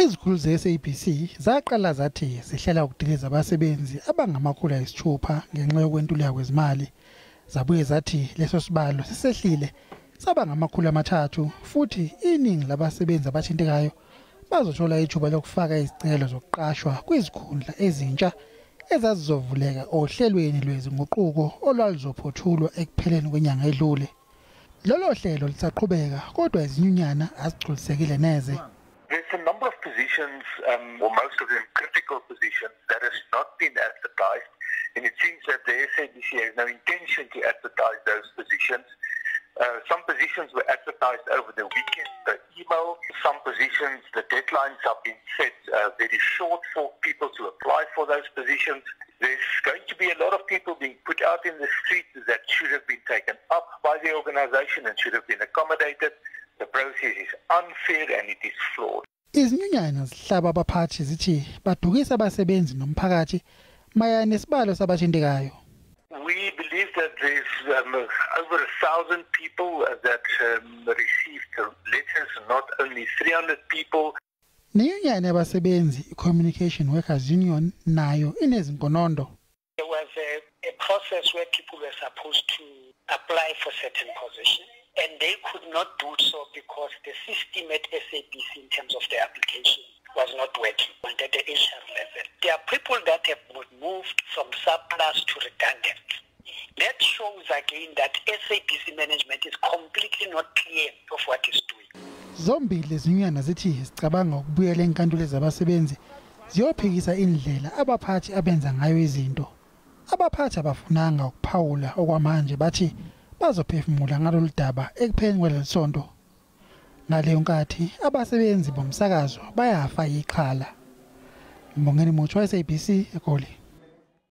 Izikhulu ze-SABC zaqala zathi zihlela ukudiliza abasebenzi abangama-600 ngenxa yokwentuleka kwezimali. Zabuye zathi leso sibalo sisehlile saba ngama-300 futhi iningi labasebenzi abathintekayo bazothola ithuba lokufaka izicelo zokuqashwa kwizikhundla ezintsha ezazizovuleka ohlelweni lwezinguquko olwalizophothulwa ekupheleni kwenyanga edlule. Lolo hlelo lisaqhubeka kodwa izinyunyana azigculisekile neze. There's a number of positions, or most of them critical positions, that has not been advertised, and it seems that the SABC has no intention to advertise those positions. Some positions were advertised over the weekend by email. Some positions, the deadlines have been set very short for people to apply for those positions. There's going to be a lot of people being put out in the streets that should have been taken up by the organization and should have been accommodated. The process is unfair and it is flawed. Izinyunyana zihlaba abaphathi zithi badukisa abasebenzi nomphakathi mayelana nesibalo sabathintekayo. We believe that there's over 1,000 people that received letters, not only 300 people. Nenyunyana yabasebenzi i-Communication Workers Union nayo inezinkonondo. There was a process where people were supposed to apply for certain positions, and they could not do so because the system at SABC in terms of the application was not working at the HR level. There are people that have moved from surplus to redundant. That shows again that SABC management is completely not clear of what it's doing. Zombili izinyunyana zithi zicabanga ukubuyela enkantolo zabasebenzi ziyophikisa indlela abaphathi abenza ngayo izinto. Abaphathi abafunanga ukuphawula okwamanje bathi bazophefumula ngalolu daba ekupheleni kwelesonto. Ngaleyo nkathi abasebenzi bomsakazo bayafa iqhala. Mbongeni Mutsho, SABC eGoli.